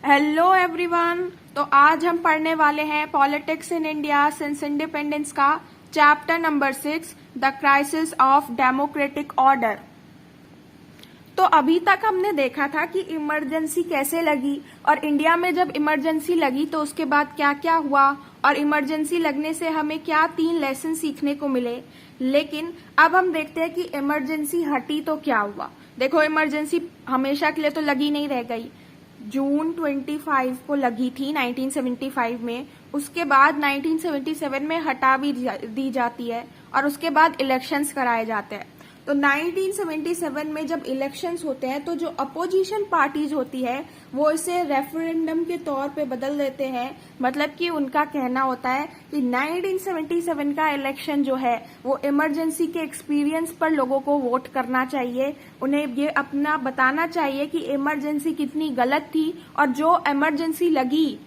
Hello everyone. तो आज हम पढ़ने वाले हैं politics in India since independence का chapter number 6 the crisis of democratic order. तो अभी तक हमने देखा था कि इमरजेंसी कैसे लगी और इंडिया में जब इमरजेंसी लगी तो उसके बाद क्या क्या हुआ और इमरजेंसी लगने से हमें क्या 3 लेसन सीखने को मिले। लेकिन अब हम देखते हैं कि इमरजेंसी हटी तो क्या हुआ। देखो, इमरजेंसी हमेशा के लिए तो लगी नहीं रह गई। जून 25 को लगी थी 1975 में, उसके बाद 1977 में हटा भी दी जाती है और उसके बाद इलेक्शंस कराए जाते हैं। तो 1977 में जब इलेक्शंस होते हैं तो जो अपोजिशन पार्टीज होती है वो इसे रेफरेंडम के तौर पे बदल देते हैं। मतलब कि उनका कहना होता है कि 1977 का इलेक्शन जो है वो इमरजेंसी के एक्सपीरियंस पर लोगों को वोट करना चाहिए। उन्हें ये अपना बताना चाहिए कि इमरजेंसी कितनी गलत थी और जो इमरजेंसी लगी,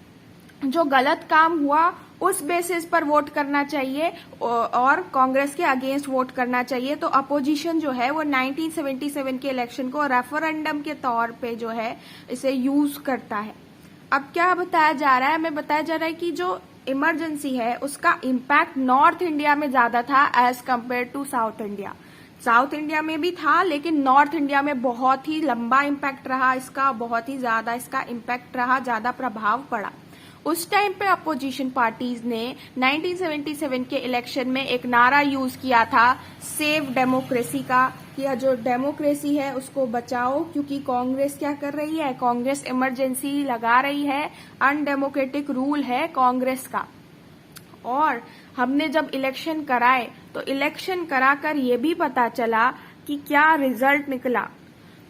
जो गलत काम हुआ, उस बेसिस पर वोट करना चाहिए और कांग्रेस के अगेंस्ट वोट करना चाहिए। तो अपोजिशन जो है वो 1977 के इलेक्शन को रेफरेंडम के तौर पे जो है इसे यूज करता है। अब क्या बताया जा रहा है? हमें बताया जा रहा है कि जो इमरजेंसी है उसका इम्पैक्ट नॉर्थ इंडिया में ज्यादा था as compare to South India. South India में भी था लेकिन नॉर्थ इंडिया में बहुत ही लंबा इम्पैक्ट रहा इसका, बहुत ही ज्यादा इसका इम्पैक्ट रहा, ज्यादा प्रभाव पड़ा। उस टाइम पे अपोजिशन पार्टीज ने 1977 के इलेक्शन में एक नारा यूज किया था सेव डेमोक्रेसी का, कि जो डेमोक्रेसी है उसको बचाओ, क्योंकि कांग्रेस क्या कर रही है, कांग्रेस इमरजेंसी लगा रही है, अनडेमोक्रेटिक रूल है कांग्रेस का। और हमने जब इलेक्शन कराए तो इलेक्शन कराकर ये भी पता चला कि क्या रिजल्ट निकला।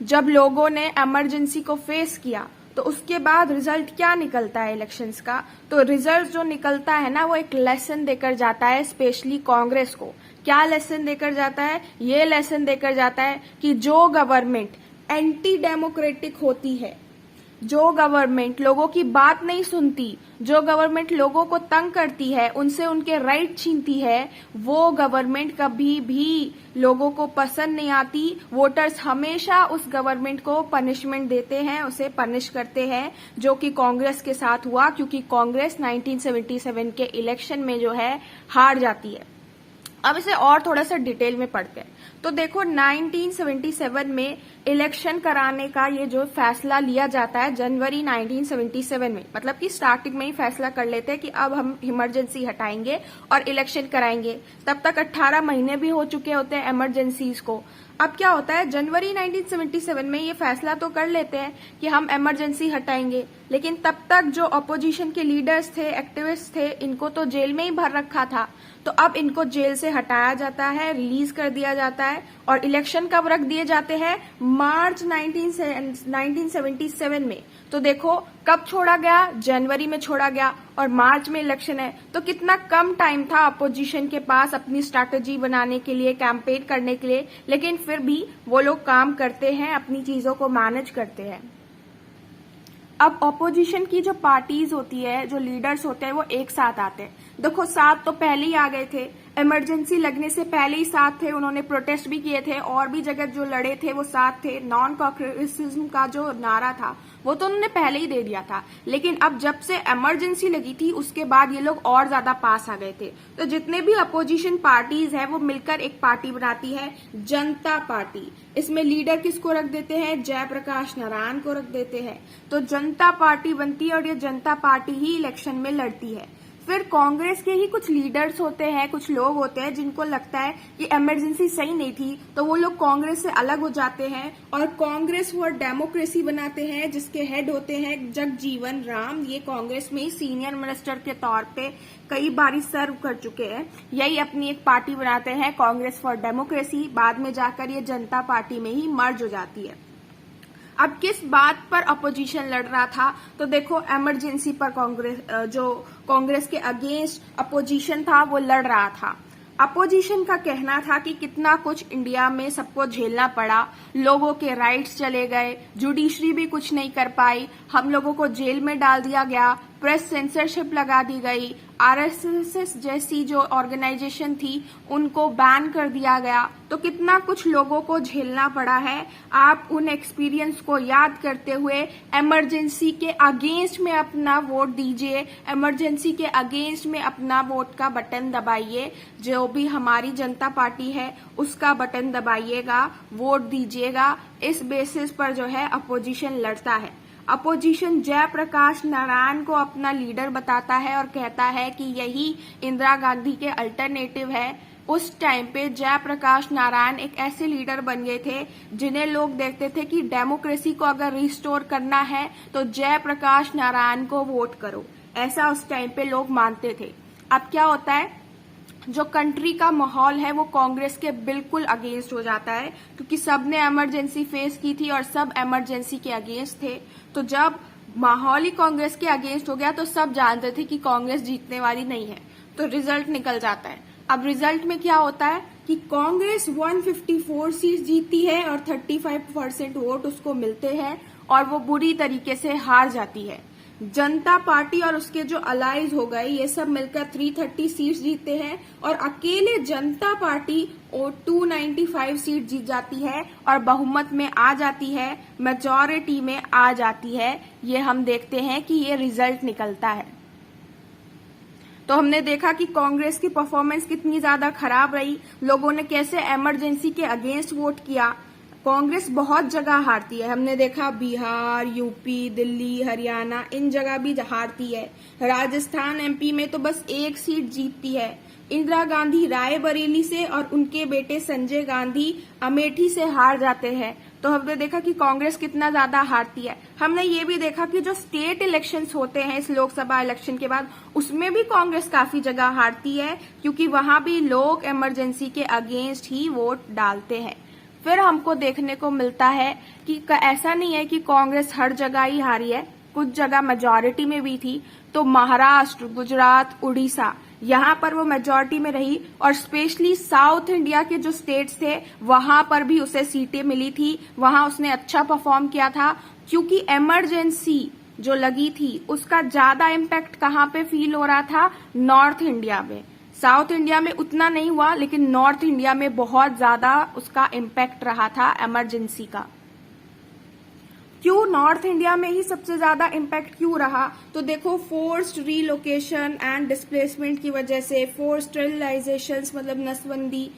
जब लोगों ने इमरजेंसी को फेस किया तो उसके बाद रिजल्ट क्या निकलता है इलेक्शंस का? तो रिजल्ट जो निकलता है ना वो एक लेसन देकर जाता है स्पेशली कांग्रेस को। क्या लेसन देकर जाता है? ये लेसन देकर जाता है कि जो गवर्नमेंट एंटी डेमोक्रेटिक होती है, जो गवर्नमेंट लोगों की बात नहीं सुनती, जो गवर्नमेंट लोगों को तंग करती है, उनसे उनके राइट छीनती है, वो गवर्नमेंट कभी भी लोगों को पसंद नहीं आती। वोटर्स हमेशा उस गवर्नमेंट को पनिशमेंट देते हैं, उसे पनिश करते हैं, जो कि कांग्रेस के साथ हुआ, क्योंकि कांग्रेस 1977 के इलेक्शन में जो है हार जाती है। अब इसे और थोड़ा सा डिटेल में पढ़ते हैं। तो देखो, 1977 में इलेक्शन कराने का ये जो फैसला लिया जाता है जनवरी 1977 में, मतलब कि स्टार्टिंग में ही फैसला कर लेते हैं कि अब हम इमरजेंसी हटाएंगे और इलेक्शन कराएंगे। तब तक 18 महीने भी हो चुके होते हैं इमरजेंसीज को। अब क्या होता है, जनवरी 1977 में ये फैसला तो कर लेते हैं कि हम इमरजेंसी हटाएंगे, लेकिन तब तक जो अपोजिशन के लीडर्स थे, एक्टिविस्ट थे, इनको तो जेल में ही भर रखा था। तो अब इनको जेल से हटाया जाता है, रिलीज कर दिया जाता है और इलेक्शन कब रख दिए जाते हैं? मार्च 1977 में। तो देखो कब छोड़ा गया? जनवरी में छोड़ा गया और मार्च में इलेक्शन है। तो कितना कम टाइम था अपोजिशन के पास अपनी स्ट्रैटेजी बनाने के लिए, कैंपेन करने के लिए, लेकिन फिर भी वो लोग काम करते हैं, अपनी चीजों को मैनेज करते हैं। अब ऑपोजिशन की जो पार्टीज होती है, जो लीडर्स होते हैं, वो एक साथ आते हैं। देखो, साथ तो पहले ही आ गए थे, इमरजेंसी लगने से पहले ही साथ थे, उन्होंने प्रोटेस्ट भी किए थे और भी जगह जो लड़े थे वो साथ थे। नॉन कॉन्ग्रेसिज्म का जो नारा था वो तो उन्होंने पहले ही दे दिया था, लेकिन अब जब से इमरजेंसी लगी थी उसके बाद ये लोग और ज्यादा पास आ गए थे। तो जितने भी अपोजिशन पार्टीज है वो मिलकर एक पार्टी बनाती है, जनता पार्टी। इसमें लीडर किसको रख देते हैं? जयप्रकाश नारायण को रख देते हैं। तो जनता पार्टी बनती है और ये जनता पार्टी ही इलेक्शन में लड़ती है। फिर कांग्रेस के ही कुछ लीडर्स होते हैं, कुछ लोग होते हैं जिनको लगता है कि इमरजेंसी सही नहीं थी, तो वो लोग कांग्रेस से अलग हो जाते हैं और कांग्रेस फॉर डेमोक्रेसी बनाते हैं, जिसके हेड होते हैं जगजीवन राम। ये कांग्रेस में ही सीनियर मिनिस्टर के तौर पे कई बारी सर्व कर चुके हैं। यही अपनी एक पार्टी बनाते हैं, कांग्रेस फॉर डेमोक्रेसी। बाद में जाकर ये जनता पार्टी में ही मर्ज हो जाती है। अब किस बात पर अपोजिशन लड़ रहा था? तो देखो, इमरजेंसी पर कांग्रेस के अगेंस्ट अपोजिशन था वो लड़ रहा था। अपोजिशन का कहना था कि कितना कुछ इंडिया में सबको झेलना पड़ा, लोगों के राइट्स चले गए, जुडिशरी भी कुछ नहीं कर पाई, हम लोगों को जेल में डाल दिया गया, प्रेस सेंसरशिप लगा दी गई, आरएसएस जैसी जो ऑर्गेनाइजेशन थी उनको बैन कर दिया गया। तो कितना कुछ लोगों को झेलना पड़ा है। आप उन एक्सपीरियंस को याद करते हुए इमरजेंसी के अगेंस्ट में अपना वोट दीजिए, इमरजेंसी के अगेंस्ट में अपना वोट का बटन दबाइए। जो भी हमारी जनता पार्टी है उसका बटन दबाइएगा, वोट दीजिएगा। इस बेसिस पर जो है अपोजिशन लड़ता है। अपोजिशन जयप्रकाश नारायण को अपना लीडर बताता है और कहता है कि यही इंदिरा गांधी के अल्टरनेटिव है। उस टाइम पे जयप्रकाश नारायण एक ऐसे लीडर बन गए थे जिन्हें लोग देखते थे कि डेमोक्रेसी को अगर रिस्टोर करना है तो जयप्रकाश नारायण को वोट करो, ऐसा उस टाइम पे लोग मानते थे। अब क्या होता है, जो कंट्री का माहौल है वो कांग्रेस के बिल्कुल अगेंस्ट हो जाता है, क्योंकि सबने इमरजेंसी फेस की थी और सब इमरजेंसी के अगेंस्ट थे। तो जब माहौल ही कांग्रेस के अगेंस्ट हो गया तो सब जानते थे कि कांग्रेस जीतने वाली नहीं है, तो रिजल्ट निकल जाता है। अब रिजल्ट में क्या होता है कि कांग्रेस 154 सीट जीतती है और 35% वोट उसको मिलते हैं और वो बुरी तरीके से हार जाती है। जनता पार्टी और उसके जो अलाइज हो गए ये सब मिलकर 330 सीट्स जीतते हैं और अकेले जनता पार्टी 295 सीट जीत जाती है और बहुमत में आ जाती है, मेजॉरिटी में आ जाती है। ये हम देखते हैं कि ये रिजल्ट निकलता है। तो हमने देखा कि कांग्रेस की परफॉर्मेंस कितनी ज्यादा खराब रही, लोगों ने कैसे इमरजेंसी के अगेंस्ट वोट किया। कांग्रेस बहुत जगह हारती है, हमने देखा बिहार, यूपी, दिल्ली, हरियाणा, इन जगह भी हारती है। राजस्थान, एमपी में तो बस एक सीट जीतती है। इंदिरा गांधी रायबरेली से और उनके बेटे संजय गांधी अमेठी से हार जाते हैं। तो हमने देखा कि कांग्रेस कितना ज्यादा हारती है। हमने ये भी देखा कि जो स्टेट इलेक्शंस होते हैं इस लोकसभा इलेक्शन के बाद, उसमें भी कांग्रेस काफी जगह हारती है, क्योंकि वहां भी लोग इमरजेंसी के अगेंस्ट ही वोट डालते हैं। फिर हमको देखने को मिलता है कि ऐसा नहीं है कि कांग्रेस हर जगह ही हारी है, कुछ जगह मेजॉरिटी में भी थी। तो महाराष्ट्र, गुजरात, उड़ीसा, यहाँ पर वो मेजॉरिटी में रही और स्पेशली साउथ इंडिया के जो स्टेट्स थे वहां पर भी उसे सीटें मिली थी, वहां उसने अच्छा परफॉर्म किया था, क्योंकि इमरजेंसी जो लगी थी उसका ज्यादा इम्पैक्ट कहाँ पे फील हो रहा था, नॉर्थ इंडिया में। साउथ इंडिया में उतना नहीं हुआ, लेकिन नॉर्थ इंडिया में बहुत ज्यादा उसका इम्पैक्ट रहा था इमरजेंसी का। क्यों नॉर्थ इंडिया में ही सबसे ज्यादा इम्पैक्ट क्यों रहा, तो देखो फोर्स्ड रीलोकेशन एंड डिस्प्लेसमेंट की वजह से, फोर्स्ड स्टेरिलाइजेशंस मतलब नसबंदी,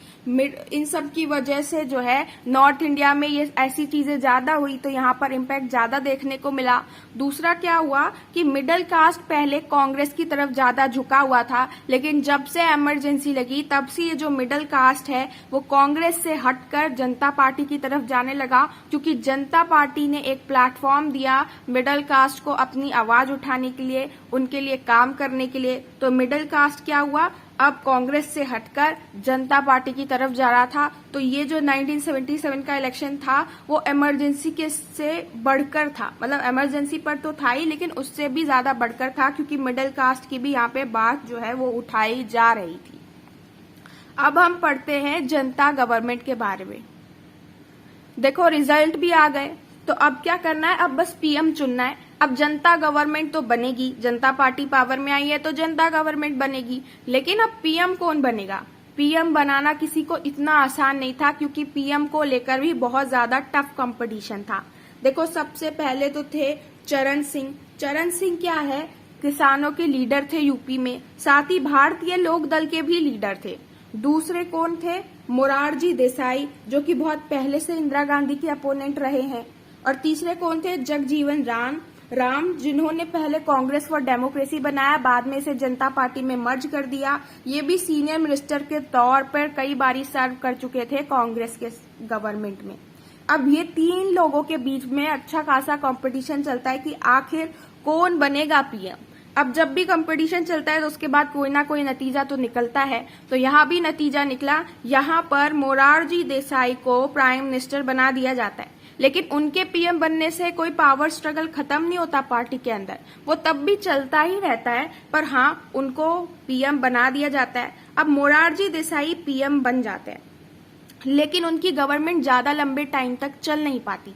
इन सब की वजह से जो है नॉर्थ इंडिया में ये ऐसी चीजें ज्यादा हुई, तो यहाँ पर इम्पैक्ट ज्यादा देखने को मिला। दूसरा क्या हुआ कि मिडिल कास्ट पहले कांग्रेस की तरफ ज्यादा झुका हुआ था, लेकिन जब से इमरजेंसी लगी तब से ये जो मिडिल कास्ट है वो कांग्रेस से हटकर जनता पार्टी की तरफ जाने लगा, क्योंकि जनता पार्टी ने एक प्लेटफॉर्म दिया मिडिल कास्ट को अपनी आवाज उठाने के लिए, उनके लिए काम करने के लिए। तो मिडिल कास्ट क्या हुआ, अब कांग्रेस से हटकर जनता पार्टी की तरफ जा रहा था। तो ये जो 1977 का इलेक्शन था वो इमरजेंसी के से बढ़कर था, मतलब इमरजेंसी पर तो था ही लेकिन उससे भी ज्यादा बढ़कर था, क्योंकि मिडिल कास्ट की भी यहाँ पे बात जो है वो उठाई जा रही थी। अब हम पढ़ते हैं जनता गवर्नमेंट के बारे में। देखो रिजल्ट भी आ गए, तो अब क्या करना है, अब बस पीएम चुनना है। अब जनता गवर्नमेंट तो बनेगी, जनता पार्टी पावर में आई है तो जनता गवर्नमेंट बनेगी, लेकिन अब पीएम कौन बनेगा। पीएम बनाना किसी को इतना आसान नहीं था, क्योंकि पीएम को लेकर भी बहुत ज्यादा टफ कंपटीशन था। देखो सबसे पहले तो थे चरण सिंह। चरण सिंह क्या है, किसानों के लीडर थे यूपी में, साथ ही भारतीय लोक दल के भी लीडर थे। दूसरे कौन थे, मोरारजी देसाई, जो कि बहुत पहले से इंदिरा गांधी के अपोनेंट रहे हैं। और तीसरे कौन थे, जगजीवन राम, जिन्होंने पहले कांग्रेस फॉर डेमोक्रेसी बनाया, बाद में इसे जनता पार्टी में मर्ज कर दिया। ये भी सीनियर मिनिस्टर के तौर पर कई बारी सर्व कर चुके थे कांग्रेस के गवर्नमेंट में। अब ये तीन लोगों के बीच में अच्छा खासा कंपटीशन चलता है कि आखिर कौन बनेगा पीएम। अब जब भी कंपटीशन चलता है तो उसके बाद कोई ना कोई नतीजा तो निकलता है। तो यहाँ भी नतीजा निकला, यहाँ पर मोरारजी देसाई को प्राइम मिनिस्टर बना दिया जाता है, लेकिन उनके पीएम बनने से कोई पावर स्ट्रगल खत्म नहीं होता पार्टी के अंदर, वो तब भी चलता ही रहता है। पर हाँ, उनको पीएम बना दिया जाता है। अब मोरारजी देसाई पीएम बन जाते हैं, लेकिन उनकी गवर्नमेंट ज्यादा लंबे टाइम तक चल नहीं पाती।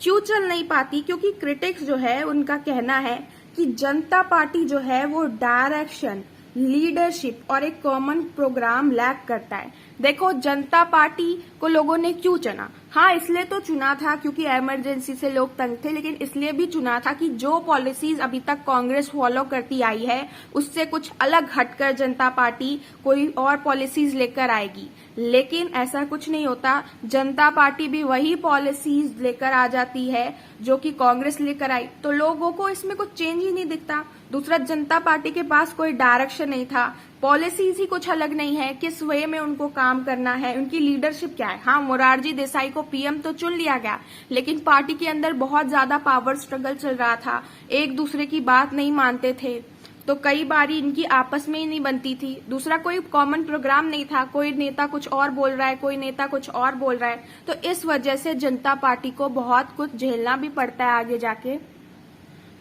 क्यों चल नहीं पाती, क्योंकि क्रिटिक्स जो है उनका कहना है कि जनता पार्टी जो है वो डायरेक्शन, लीडरशिप और एक कॉमन प्रोग्राम लैक करता है। देखो, जनता पार्टी को लोगों ने क्यों चुना? हाँ, इसलिए तो चुना था क्योंकि इमरजेंसी से लोग तंग थे, लेकिन इसलिए भी चुना था कि जो पॉलिसीज अभी तक कांग्रेस फॉलो करती आई है उससे कुछ अलग हटकर जनता पार्टी कोई और पॉलिसीज लेकर आएगी। लेकिन ऐसा कुछ नहीं होता। जनता पार्टी भी वही पॉलिसीज लेकर आ जाती है जो कि कांग्रेस लेकर आई, तो लोगों को इसमें कुछ चेंज ही नहीं दिखता। दूसरा, जनता पार्टी के पास कोई डायरेक्शन नहीं था, पॉलिसीज ही कुछ अलग नहीं है, किस वे में उनको काम करना है, उनकी लीडरशिप क्या है। हाँ, मोरारजी देसाई को पीएम तो चुन लिया गया, लेकिन पार्टी के अंदर बहुत ज्यादा पावर स्ट्रगल चल रहा था, एक दूसरे की बात नहीं मानते थे, तो कई बारी इनकी आपस में ही नहीं बनती थी। दूसरा, कोई कॉमन प्रोग्राम नहीं था, कोई नेता कुछ और बोल रहा है, कोई नेता कुछ और बोल रहा है, तो इस वजह से जनता पार्टी को बहुत कुछ झेलना भी पड़ता है आगे जाके।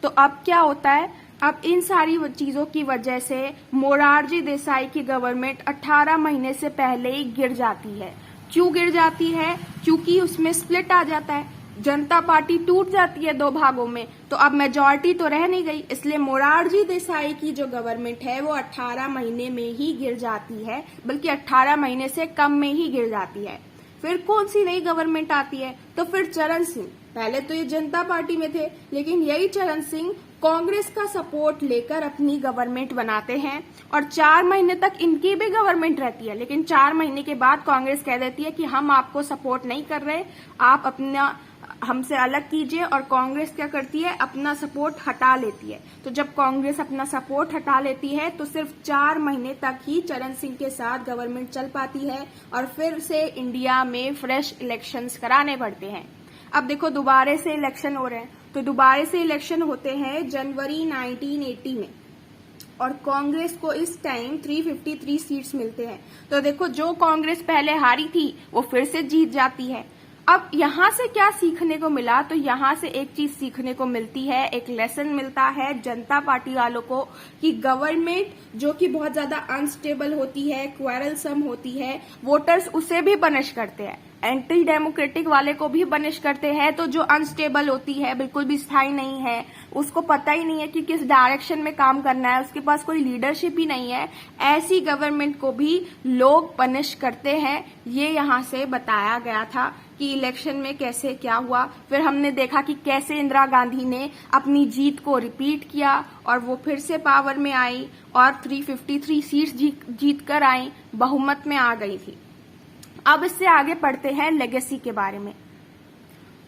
तो अब क्या होता है, अब इन सारी चीजों की वजह से मोरारजी देसाई की गवर्नमेंट 18 महीने से पहले ही गिर जाती है। क्यों गिर जाती है? क्योंकि उसमें स्प्लिट आ जाता है, जनता पार्टी टूट जाती है दो भागों में, तो अब मेजॉरिटी तो रह नहीं गई, इसलिए मोरारजी देसाई की जो गवर्नमेंट है वो 18 महीने में ही गिर जाती है, बल्कि 18 महीने से कम में ही गिर जाती है। फिर कौन सी नई गवर्नमेंट आती है? तो फिर चरण सिंह, पहले तो ये जनता पार्टी में थे, लेकिन यही चरण सिंह कांग्रेस का सपोर्ट लेकर अपनी गवर्नमेंट बनाते हैं और 4 महीने तक इनकी भी गवर्नमेंट रहती है, लेकिन 4 महीने के बाद कांग्रेस कह देती है कि हम आपको सपोर्ट नहीं कर रहे, आप अपना हमसे अलग कीजिए, और कांग्रेस क्या करती है, अपना सपोर्ट हटा लेती है। तो जब कांग्रेस अपना सपोर्ट हटा लेती है तो सिर्फ 4 महीने तक ही चरण सिंह के साथ गवर्नमेंट चल पाती है और फिर से इंडिया में फ्रेश इलेक्शंस कराने पड़ते हैं। अब देखो, दोबारा से इलेक्शन हो रहे हैं, तो दोबारा से इलेक्शन होते हैं जनवरी 1980 में, और कांग्रेस को इस टाइम 353 सीट्स मिलते हैं। तो देखो, जो कांग्रेस पहले हारी थी वो फिर से जीत जाती है। अब यहाँ से क्या सीखने को मिला? तो यहाँ से एक चीज सीखने को मिलती है, एक लेसन मिलता है जनता पार्टी वालों को कि गवर्नमेंट जो कि बहुत ज्यादा अनस्टेबल होती है, क्वेरलसम होती है, वोटर्स उसे भी पनिश करते हैं, एंटी डेमोक्रेटिक वाले को भी पनिश करते हैं। तो जो अनस्टेबल होती है, बिल्कुल भी स्थायी नहीं है, उसको पता ही नहीं है कि किस डायरेक्शन में काम करना है, उसके पास कोई लीडरशिप ही नहीं है, ऐसी गवर्नमेंट को भी लोग पनिश करते हैं। ये यहाँ से बताया गया था कि इलेक्शन में कैसे क्या हुआ। फिर हमने देखा कि कैसे इंदिरा गांधी ने अपनी जीत को रिपीट किया और वो फिर से पावर में आई और 353 सीट्स जीत कर आई, बहुमत में आ गई थी। अब इससे आगे पढ़ते हैं लेगेसी के बारे में।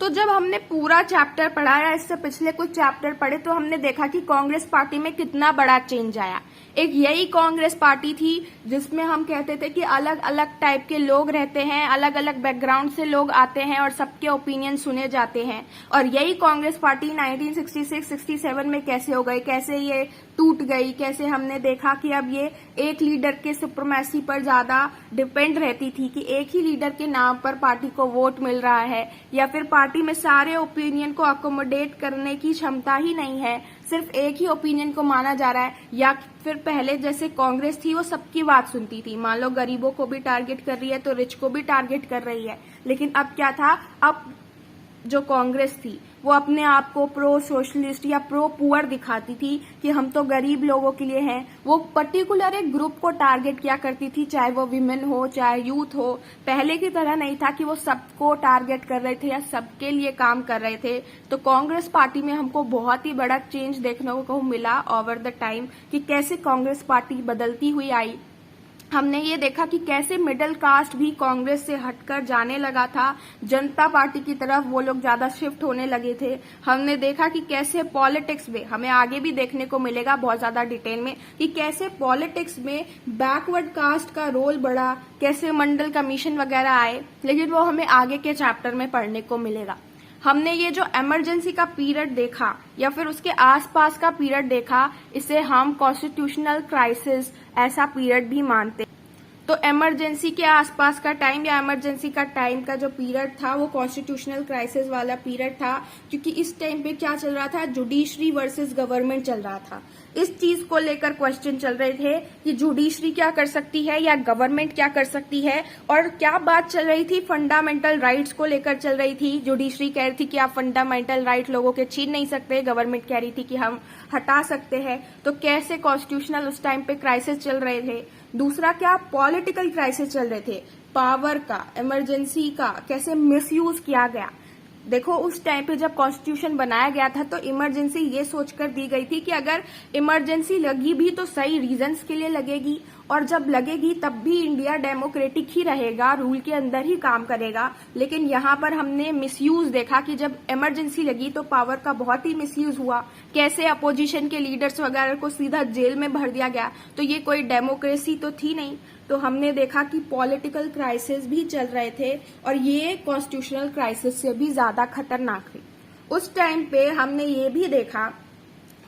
तो जब हमने पूरा चैप्टर पढ़ा या इससे पिछले कुछ चैप्टर पढ़े तो हमने देखा कि कांग्रेस पार्टी में कितना बड़ा चेंज आया। एक यही कांग्रेस पार्टी थी जिसमें हम कहते थे कि अलग अलग टाइप के लोग रहते हैं, अलग अलग बैकग्राउंड से लोग आते हैं और सबके ओपिनियन सुने जाते हैं। और यही कांग्रेस पार्टी 1966-67 में कैसे हो गई, कैसे ये टूट गई, कैसे हमने देखा कि अब ये एक लीडर के सुप्रीमेसी पर ज्यादा डिपेंड रहती थी कि एक ही लीडर के नाम पर पार्टी को वोट मिल रहा है, या फिर पार्टी में सारे ओपिनियन को अकोमोडेट करने की क्षमता ही नहीं है, सिर्फ एक ही ओपिनियन को माना जा रहा है। या फिर पहले जैसे कांग्रेस थी वो सबकी बात सुनती थी, मान लो गरीबों को भी टारगेट कर रही है तो रिच को भी टारगेट कर रही है, लेकिन अब क्या था, अब जो कांग्रेस थी वो अपने आप को प्रो सोशलिस्ट या प्रो पुअर दिखाती थी कि हम तो गरीब लोगों के लिए हैं। वो पर्टिकुलर एक ग्रुप को टारगेट किया करती थी, चाहे वो विमेन हो चाहे यूथ हो। पहले की तरह नहीं था कि वो सबको टारगेट कर रहे थे या सबके लिए काम कर रहे थे। तो कांग्रेस पार्टी में हमको बहुत ही बड़ा चेंज देखने को मिला ओवर द टाइम कि कैसे कांग्रेस पार्टी बदलती हुई आई। हमने ये देखा कि कैसे मिडिल कास्ट भी कांग्रेस से हटकर जाने लगा था, जनता पार्टी की तरफ वो लोग ज्यादा शिफ्ट होने लगे थे। हमने देखा कि कैसे पॉलिटिक्स में, हमें आगे भी देखने को मिलेगा बहुत ज्यादा डिटेल में, कि कैसे पॉलिटिक्स में बैकवर्ड कास्ट का रोल बढ़ा, कैसे मंडल कमीशन वगैरह आए, लेकिन वो हमें आगे के चैप्टर में पढ़ने को मिलेगा। हमने ये जो इमरजेंसी का पीरियड देखा या फिर उसके आसपास का पीरियड देखा, इसे हम कॉन्स्टिट्यूशनल क्राइसिस ऐसा पीरियड भी मानते। तो इमरजेंसी के आसपास का टाइम या इमरजेंसी का टाइम का जो पीरियड था वो कॉन्स्टिट्यूशनल क्राइसिस वाला पीरियड था, क्योंकि इस टाइम पे क्या चल रहा था, जुडिशरी वर्सेस गवर्नमेंट चल रहा था। इस चीज को लेकर क्वेश्चन चल रहे थे कि जुडिशरी क्या कर सकती है या गवर्नमेंट क्या कर सकती है, और क्या बात चल रही थी, फंडामेंटल राइट्स को लेकर चल रही थी। जुडिशरी कह रही थी कि आप फंडामेंटल राइट लोगों के छीन नहीं सकते, गवर्नमेंट कह रही थी कि हम हटा सकते हैं। तो कैसे कॉन्स्टिट्यूशनल उस टाइम पे क्राइसिस चल रहे थे। दूसरा क्या, पॉलिटिकल क्राइसिस चल रहे थे, पावर का, इमरजेंसी का कैसे मिसयूज किया गया। देखो उस टाइम पे जब कॉन्स्टिट्यूशन बनाया गया था तो इमरजेंसी ये सोचकर दी गई थी कि अगर इमरजेंसी लगी भी तो सही रीजंस के लिए लगेगी, और जब लगेगी तब भी इंडिया डेमोक्रेटिक ही रहेगा, रूल के अंदर ही काम करेगा। लेकिन यहाँ पर हमने मिसयूज देखा कि जब इमरजेंसी लगी तो पावर का बहुत ही मिसयूज हुआ। कैसे अपोजिशन के लीडर्स वगैरह को सीधा जेल में भर दिया गया। तो ये कोई डेमोक्रेसी तो थी नहीं। तो हमने देखा कि पॉलिटिकल क्राइसिस भी चल रहे थे और ये कॉन्स्टिट्यूशनल क्राइसिस से भी ज्यादा खतरनाक थे। उस टाइम पे हमने ये भी देखा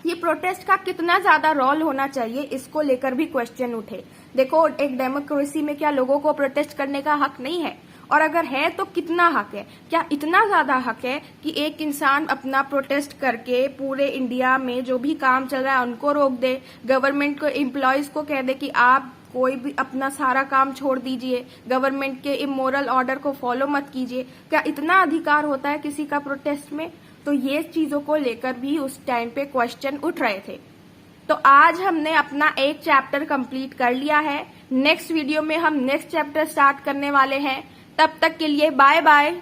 ये प्रोटेस्ट का कितना ज्यादा रोल होना चाहिए, इसको लेकर भी क्वेश्चन उठे। देखो एक डेमोक्रेसी में क्या लोगों को प्रोटेस्ट करने का हक नहीं है, और अगर है तो कितना हक है। क्या इतना ज्यादा हक है कि एक इंसान अपना प्रोटेस्ट करके पूरे इंडिया में जो भी काम चल रहा है उनको रोक दे, गवर्नमेंट को एम्प्लॉयज को कह दे कि आप कोई भी अपना सारा काम छोड़ दीजिए, गवर्नमेंट के इमोरल ऑर्डर को फॉलो मत कीजिए। क्या इतना अधिकार होता है किसी का प्रोटेस्ट में। तो ये चीजों को लेकर भी उस टाइम पे क्वेश्चन उठ रहे थे। तो आज हमने अपना एक चैप्टर कंप्लीट कर लिया है। नेक्स्ट वीडियो में हम नेक्स्ट चैप्टर स्टार्ट करने वाले हैं। तब तक के लिए बाय बाय।